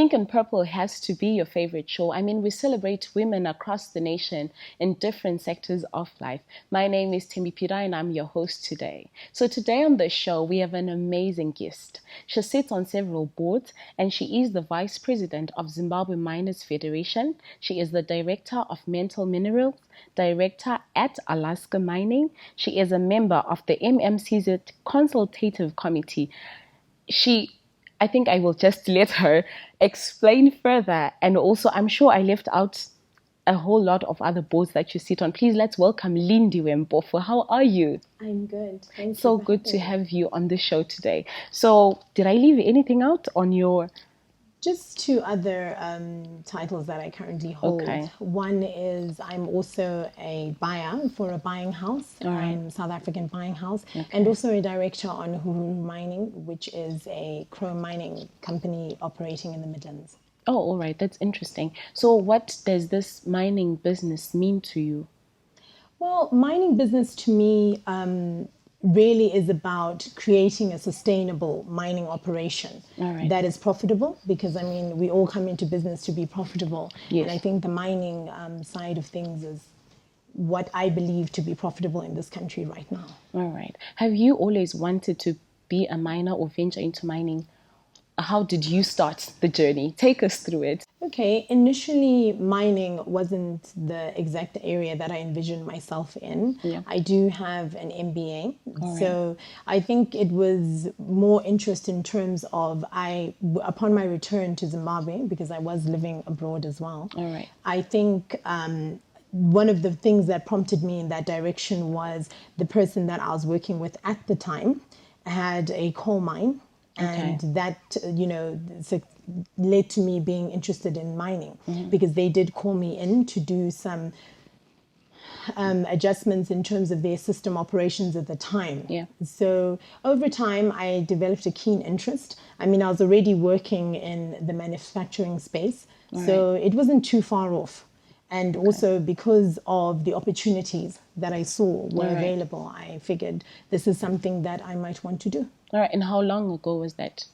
Pink and Purple has to be your favorite show. I mean, we celebrate women across the nation in different sectors of life. My name is Distributor and I'm your host today. So today on the show, we have an amazing guest. She sits on several boards and she is the Vice President of Zimbabwe Miners Federation. She is the Director of Mental Minerals, Director at Alaska Mining. She is a member of the MMCZ Consultative Committee. I think I will just let her explain further. And also, I'm sure I left out a whole lot of other boards that you sit on. Please, let's welcome Lindiwe Mpofu. How are you? I'm good. Thank you. So good to have you on the show today. So, did I leave anything out on your... Just two other titles that I currently hold. Okay. One is I'm also a buyer for a buying house, South African buying house, and also a director on Huru Mining, which is a chrome mining company operating in the Midlands. Oh, all right. That's interesting. So what does this mining business mean to you? Well, mining business to me really is about creating a sustainable mining operation that is profitable, because I mean we all come into business to be profitable. Yes. And I think the mining side of things is what I believe to be profitable in this country right now. All right. Have you always wanted to be a miner or venture into mining? how did you start the journey? Take us through it. Okay, initially mining wasn't the exact area that I envisioned myself in. Yeah. I do have an MBA, All so I think it was more interest in terms of upon my return to Zimbabwe, because I was living abroad as well. All right. I think one of the things that prompted me in that direction was the person that I was working with at the time had a coal mine. And that, led to me being interested in mining, because they did call me in to do some adjustments in terms of their system operations at the time. Yeah. So over time, I developed a keen interest. I mean, I was already working in the manufacturing space, so it wasn't too far off. And also because of the opportunities that I saw were available, I figured this is something that I might want to do. All right. And how long ago was that?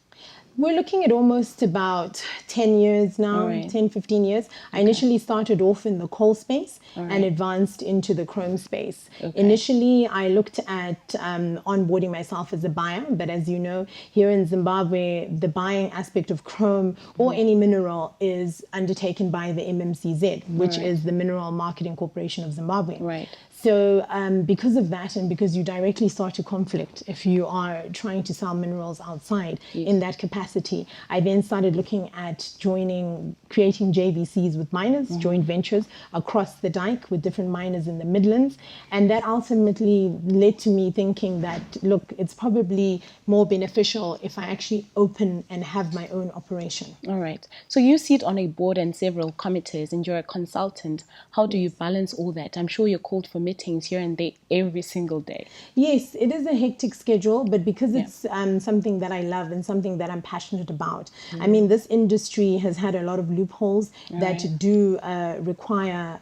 We're looking at almost about 10 years now, 10, 15 years. I initially started off in the coal space and advanced into the chrome space. Initially, I looked at onboarding myself as a buyer, but as you know, here in Zimbabwe, the buying aspect of chrome or any mineral is undertaken by the MMCZ, which is the Mineral Marketing Corporation of Zimbabwe. Right. So because of that, and because you directly start a conflict if you are trying to sell minerals outside in that capacity, I then started looking at creating JVCs with miners, joint ventures across the dike with different miners in the Midlands. And that ultimately led to me thinking that, look, it's probably more beneficial if I actually open and have my own operation. All right. So you sit on a board and several committees and you're a consultant. How do you balance all that? I'm sure you're called for meetings here and there every single day. Yes, it is a hectic schedule, but because it's something that I love and something that I'm passionate about. I mean, this industry has had a lot of loopholes that do require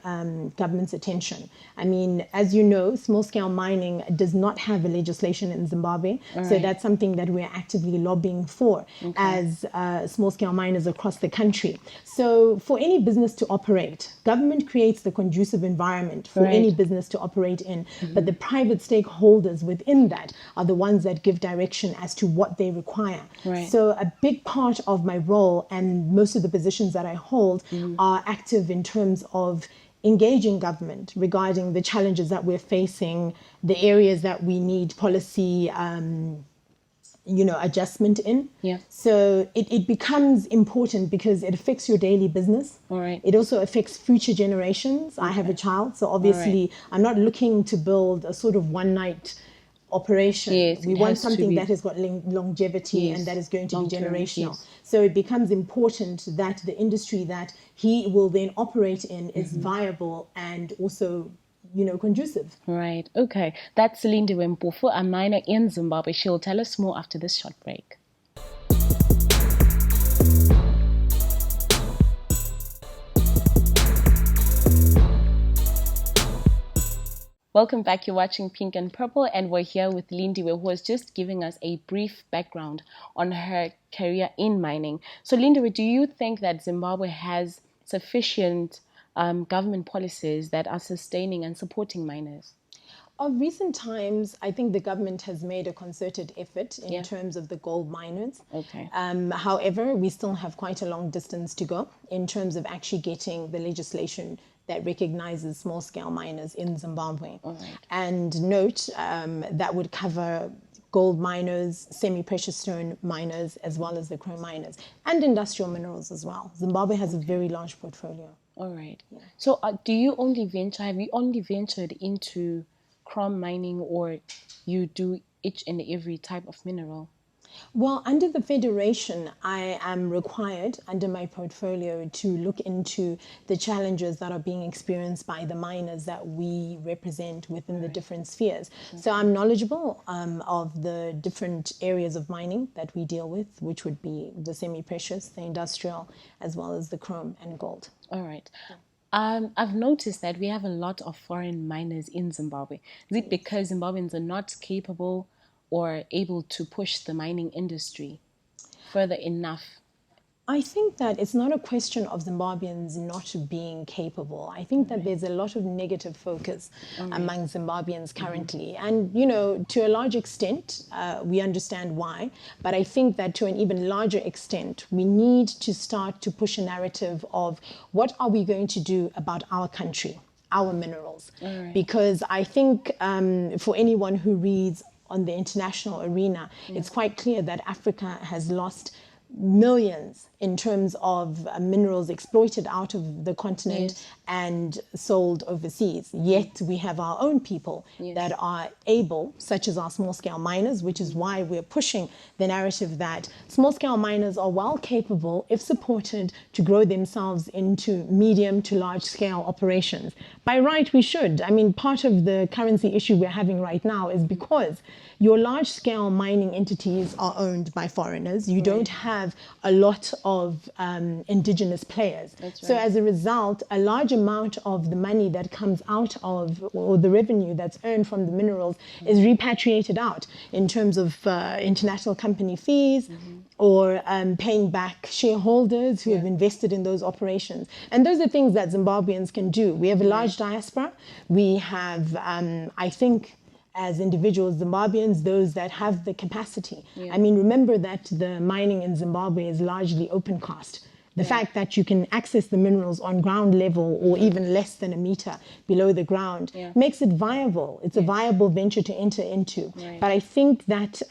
government's attention. I mean, as you know, small-scale mining does not have a legislation in Zimbabwe, so that's something that we're actively lobbying for as small-scale miners across the country. So for any business to operate, government creates the conducive environment for any business to operate in, but the private stakeholders within that are the ones that give direction as to what they require. So a big part of my role and most of the positions that I hold are active in terms of engaging government regarding the challenges that we're facing, the areas that we need policy adjustment in. So it becomes important because it affects your daily business. It also affects future generations. I have a child, so obviously I'm not looking to build a sort of one-night operation. We want something that has got longevity and that is going to be generational. So it becomes important that the industry that he will then operate in is viable and also conducive. Right. Okay. That's Lindiwe Mpofu, a miner in Zimbabwe. She'll tell us more after this short break. Welcome back. You're watching Pink and Purple, and we're here with Lindiwe, who was just giving us a brief background on her career in mining. So, Lindiwe, do you think that Zimbabwe has sufficient government policies that are sustaining and supporting miners? Of recent times, I think the government has made a concerted effort in terms of the gold miners. However, we still have quite a long distance to go in terms of actually getting the legislation that recognizes small-scale miners in Zimbabwe. And note that would cover gold miners, semi-precious stone miners, as well as the chrome miners, and industrial minerals as well. Zimbabwe has a very large portfolio. All right. So have you only ventured into chrome mining, or you do each and every type of mineral? Well, under the Federation, I am required under my portfolio to look into the challenges that are being experienced by the miners that we represent within the different spheres. So I'm knowledgeable of the different areas of mining that we deal with, which would be the semi-precious, the industrial, as well as the chrome and gold. All right. I've noticed that we have a lot of foreign miners in Zimbabwe. Is it because Zimbabweans are not capable or able to push the mining industry further enough? I think that it's not a question of Zimbabweans not being capable. I think that there's a lot of negative focus among Zimbabweans currently. And, you know, to a large extent, we understand why. But I think that to an even larger extent, we need to start to push a narrative of what are we going to do about our country, our minerals. Because I think for anyone who reads on the international arena, it's quite clear that Africa has lost millions in terms of minerals exploited out of the continent and sold overseas. Yet we have our own people that are able, such as our small-scale miners, which is why we're pushing the narrative that small-scale miners are well capable, if supported, to grow themselves into medium to large-scale operations. By right, we should. I mean, part of the currency issue we're having right now is because your large-scale mining entities are owned by foreigners. You don't have a lot of indigenous players. So as a result, a large amount of the money that comes out of, or the revenue that's earned from the minerals is repatriated out in terms of international company fees or paying back shareholders who have invested in those operations. And those are things that Zimbabweans can do. We have a large diaspora. We have, I think, as individuals, Zimbabweans, those that have the capacity. I mean, remember that the mining in Zimbabwe is largely open cast. The fact that you can access the minerals on ground level or even less than a meter below the ground makes it viable. It's a viable venture to enter into. But I think that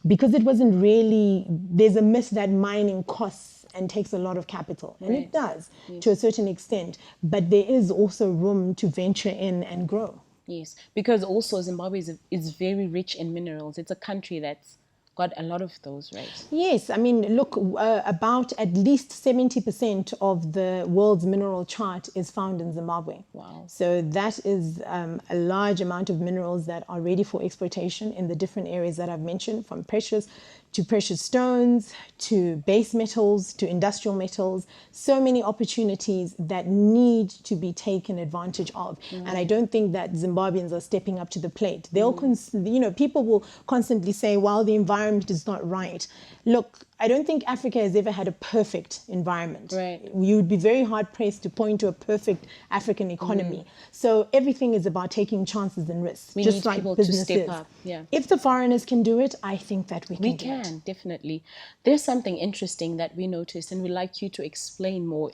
because it wasn't really, there's a myth that mining costs and takes a lot of capital. And it does to a certain extent. But there is also room to venture in and grow. Yes, because also Zimbabwe is very rich in minerals. It's a country that's got a lot of those, right? Yes, I mean, look, about at least 70% of the world's mineral chart is found in Zimbabwe. Wow. So that is a large amount of minerals that are ready for exploitation in the different areas that I've mentioned, from precious to precious stones, to base metals, to industrial metals, so many opportunities that need to be taken advantage of. And I don't think that Zimbabweans are stepping up to the plate. They'll, you know, people will constantly say, well, the environment is not right. Look, I don't think Africa has ever had a perfect environment. You would be very hard pressed to point to a perfect African economy. So everything is about taking chances and risks, We just need like people businesses. to step up. If the foreigners can do it, I think that we can do it. Definitely. There's something interesting that we noticed, and we'd like you to explain more.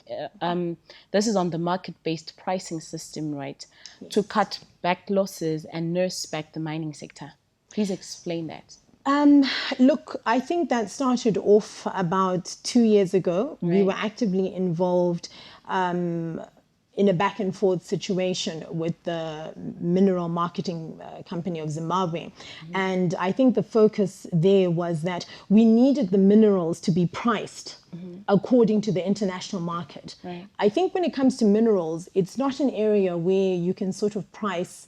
This is on the market-based pricing system, right? To cut back losses and nurse back the mining sector. Please explain that. Look, I think that started off about 2 years ago. We were actively involved in a back and forth situation with the mineral marketing company of Zimbabwe. And I think the focus there was that we needed the minerals to be priced according to the international market. I think when it comes to minerals, it's not an area where you can sort of price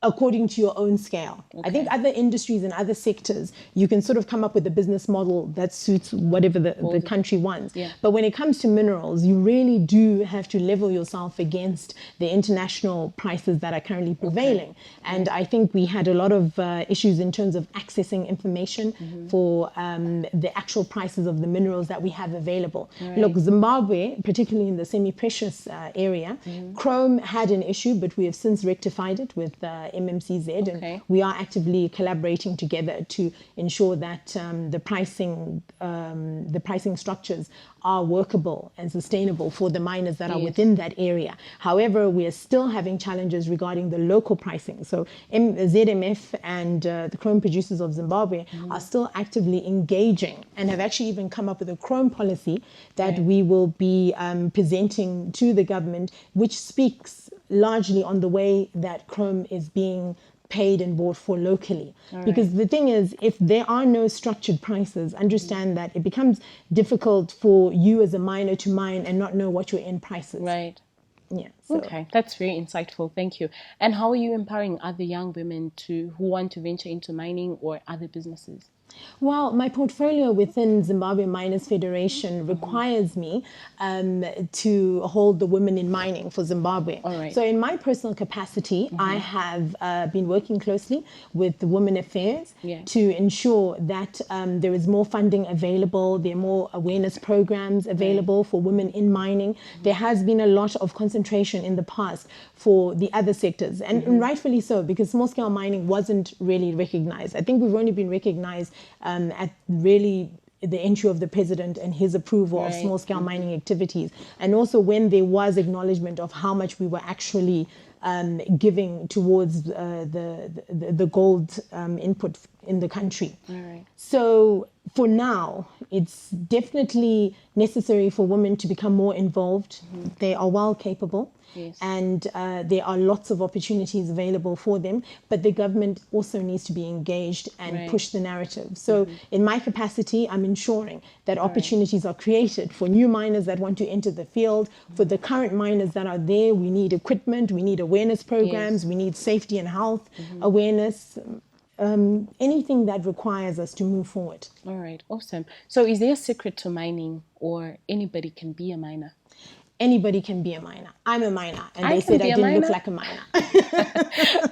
according to your own scale. I think other industries and other sectors, you can sort of come up with a business model that suits whatever the country wants. But when it comes to minerals, you really do have to level yourself against the international prices that are currently prevailing. And I think we had a lot of issues in terms of accessing information for the actual prices of the minerals that we have available. Look, Zimbabwe, particularly in the semi-precious area, chrome had an issue, but we have since rectified it with MMCZ, and we are actively collaborating together to ensure that the pricing structures are workable and sustainable for the miners that are within that area. However, we are still having challenges regarding the local pricing. So ZMF and the chrome producers of Zimbabwe are still actively engaging and have actually even come up with a chrome policy that we will be presenting to the government, which speaks largely on the way that chrome is being paid and bought for locally. Because the thing is, if there are no structured prices, understand that it becomes difficult for you as a miner to mine and not know what your end price is. Right. Yeah. So, okay, that's very insightful. Thank you. And how are you empowering other young women who want to venture into mining or other businesses? well, my portfolio within Zimbabwe Miners Federation requires me to hold the Women in Mining for Zimbabwe. All right. So in my personal capacity, I have been working closely with the Women Affairs to ensure that there is more funding available, there are more awareness programs available for women in mining. There has been a lot of concentration in the past for the other sectors, and rightfully so, because small-scale mining wasn't really recognized. I think we've only been recognized at really the entry of the president and his approval of small-scale mining activities, and also when there was acknowledgement of how much we were actually giving towards the gold input in the country. So for now, it's definitely necessary for women to become more involved. They are well capable. Yes. And there are lots of opportunities available for them, but the government also needs to be engaged and push the narrative. So in my capacity, I'm ensuring that opportunities are created for new miners that want to enter the field. For the current miners that are there, we need equipment, we need awareness programs, we need safety and health awareness, anything that requires us to move forward. All right, awesome. So is there a secret to mining, or anybody can be a miner? Anybody can be a miner. I'm a miner. And they said I didn't look like a miner.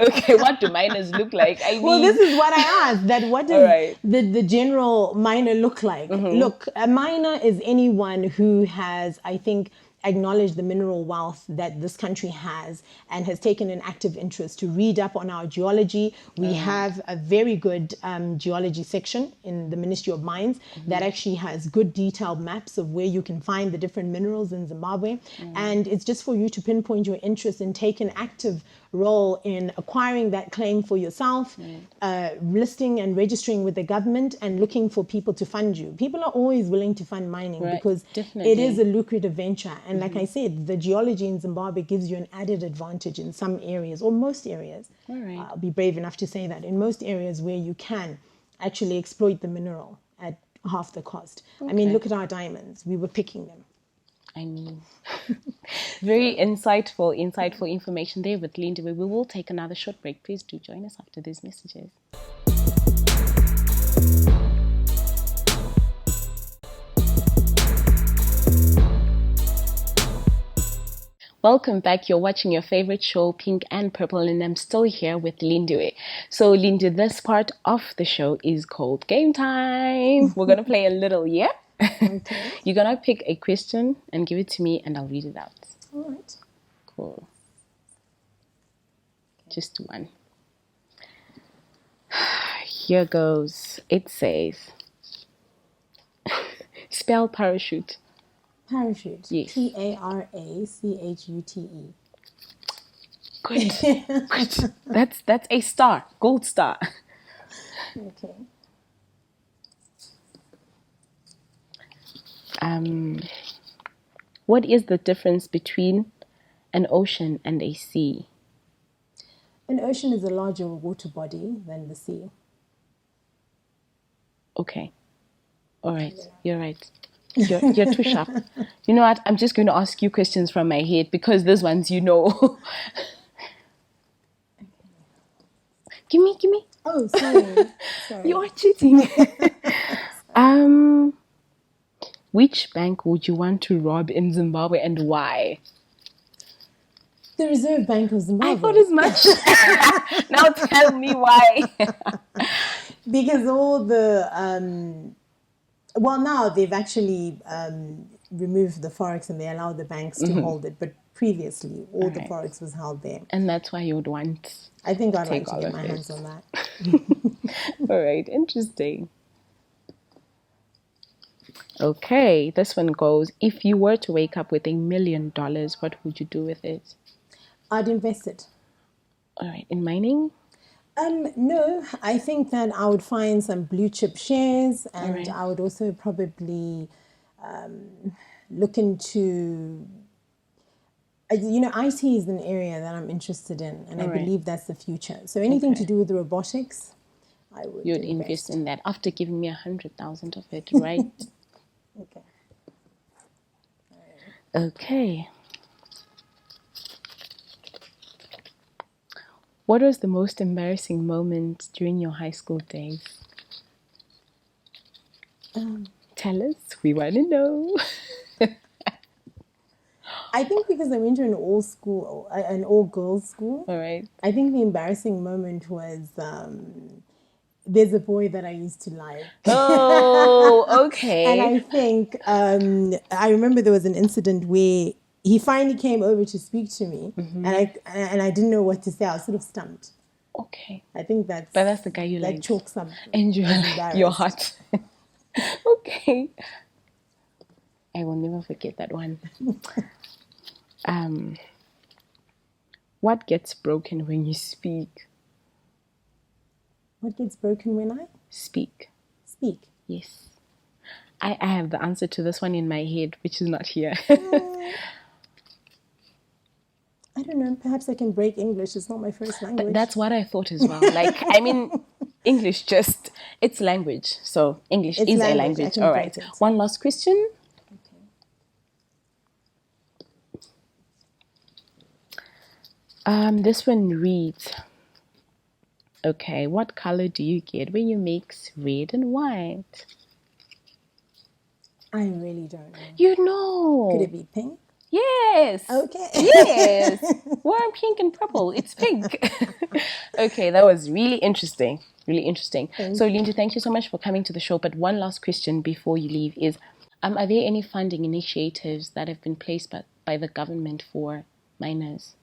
Okay, what do miners look like? I mean... Well, this is what I asked. That what does the general miner look like? Look, a miner is anyone who has, I think, acknowledged the mineral wealth that this country has and has taken an active interest to read up on our geology. We have a very good geology section in the Ministry of Mines that actually has good detailed maps of where you can find the different minerals in Zimbabwe. And it's just for you to pinpoint your interest and take an active role in acquiring that claim for yourself, listing and registering with the government, and looking for people to fund you. People are always willing to fund mining because it is a lucrative venture. And like I said, the geology in Zimbabwe gives you an added advantage in some areas, or most areas. I'll be brave enough to say that, in most areas where you can actually exploit the mineral at half the cost. I mean, look at our diamonds. We were picking them. I mean, very insightful information there with Lindiwe. We will take another short break. Please do join us after these messages. Welcome back. You're watching your favorite show, Pink and Purple, and I'm still here with Lindiwe. So, Lindiwe, this part of the show is called Game Time. We're going to play a little, Okay. You're going to pick a question and give it to me, and I'll read it out. All right. Cool. Just one. Here goes. It says, spell parachute. Parachute. Yes. Parachute. Good. Good. That's a star. Gold star. Okay. What is the difference between an ocean and a sea? An ocean is a larger water body than the sea. Okay. All right. You're right. You're too sharp. You know what? I'm just going to ask you questions from my head because those ones you know. Give me. Oh, sorry. You are cheating. Which bank would you want to rob in Zimbabwe and why? The Reserve Bank of Zimbabwe. I thought as much. Now tell me why. Because all the well, now they've actually removed the forex and they allow the banks to hold it. But previously, all the forex was held there. And that's why you would want. I think I'd like to get my hands on that. All right, interesting. Okay, this one goes, if you were to wake up with $1 million, what would you do with it? I'd invest it. All right, in mining? No, I think that I would find some blue chip shares, and I would also probably look into, IT is an area that I'm interested in, and I believe that's the future. So anything to do with robotics, I would You'd invest in that after giving me 100,000 of it, right? Okay. Okay. What was the most embarrassing moment during your high school days? Tell us. We want to know. I think because I went to an all-girls school. All right. I think the embarrassing moment was there's a boy that I used to like. Oh, okay. And I think I remember there was an incident where he finally came over to speak to me, and I didn't know what to say. I was sort of stumped. Okay. I think But that's the guy you like. That chalks up. And your heart. Okay. I will never forget that one. What gets broken when you speak? What gets broken when I speak? Speak. Yes. I have the answer to this one in my head, which is not here. I don't know. Perhaps I can break English. It's not my first language. That's what I thought as well. English it's language. So English is a language. All right. One last question. This one reads, okay, what color do you get when you mix red and white? I really don't know. You know. Could it be pink? Yes. Okay. Yes. We're pink and purple. It's pink. Okay, that was really interesting. Really interesting. So, Lindy, thank you so much for coming to the show. But one last question before you leave is, are there any funding initiatives that have been placed by the government for minors?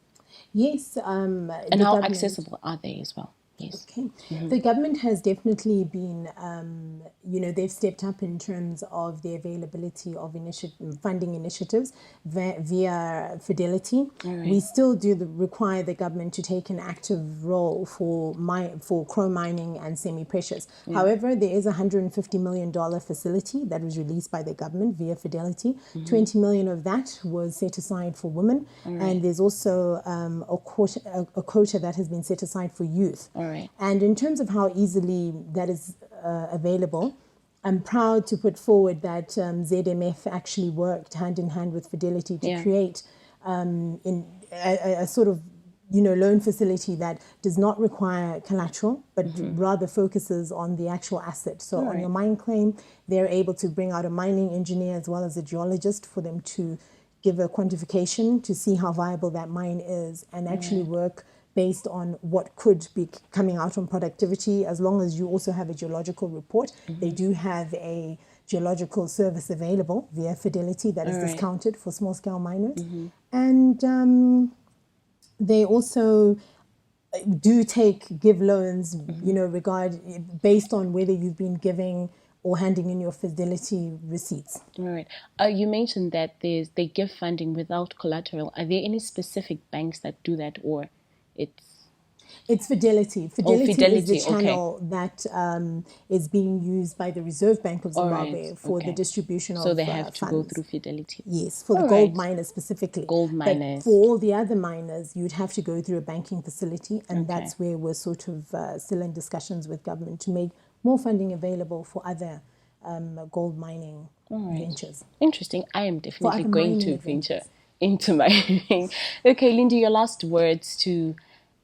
Yes. And how accessible are they as well? Yes. Okay. The government has definitely been, they've stepped up in terms of the availability of funding initiatives via Fidelity. Right. We still do require the government to take an active role for chrome mining and semi-precious. However, there is a $150 million facility that was released by the government via Fidelity. 20 million of that was set aside for women, and there's also a quota that has been set aside for youth. Right. And in terms of how easily that is available, I'm proud to put forward that ZMF actually worked hand in hand with Fidelity to create a sort of loan facility that does not require collateral, but rather focuses on the actual asset. So on your mine claim, they're able to bring out a mining engineer as well as a geologist for them to give a quantification to see how viable that mine is, and actually work based on what could be coming out on productivity, as long as you also have a geological report. They do have a geological service available via Fidelity that is discounted for small-scale miners. And they also do give loans, based on whether you've been giving or handing in your Fidelity receipts. All right. You mentioned that they give funding without collateral. Are there any specific banks that do that, or it's Fidelity. Fidelity is the channel that is being used by the Reserve Bank of Zimbabwe for the distribution of funds. So they have to go through Fidelity. Yes, for the gold miners specifically. Gold miners. But for all the other miners, you'd have to go through a banking facility, and that's where we're sort of still in discussions with government to make more funding available for other gold mining ventures. Interesting. I am definitely going to venture into mining. Okay, Lindy, your last words to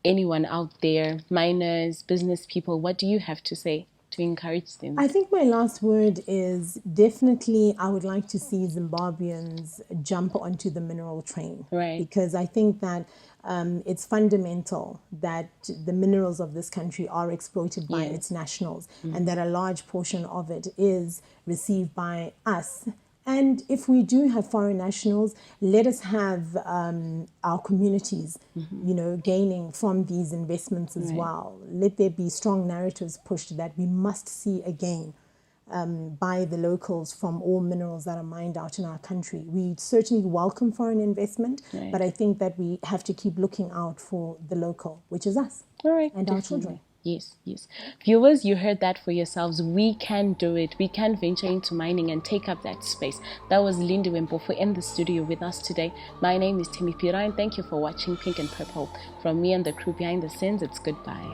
anyone out there, miners, business people, what do you have to say to encourage them? I think my last word is definitely I would like to see Zimbabweans jump onto the mineral train. Right. Because I think that it's fundamental that the minerals of this country are exploited by its nationals, and that a large portion of it is received by us. And if we do have foreign nationals, let us have our communities, gaining from these investments as well. Let there be strong narratives pushed that we must see again by the locals from all minerals that are mined out in our country. We certainly welcome foreign investment, but I think that we have to keep looking out for the local, which is us and our children. Yes, yes. Viewers, you heard that for yourselves. We can do it. We can venture into mining and take up that space. That was Lindiwe Mpofu in the studio with us today. My name is TIMECODE, and thank you for watching Pink and Purple. From me and the crew behind the scenes, it's goodbye.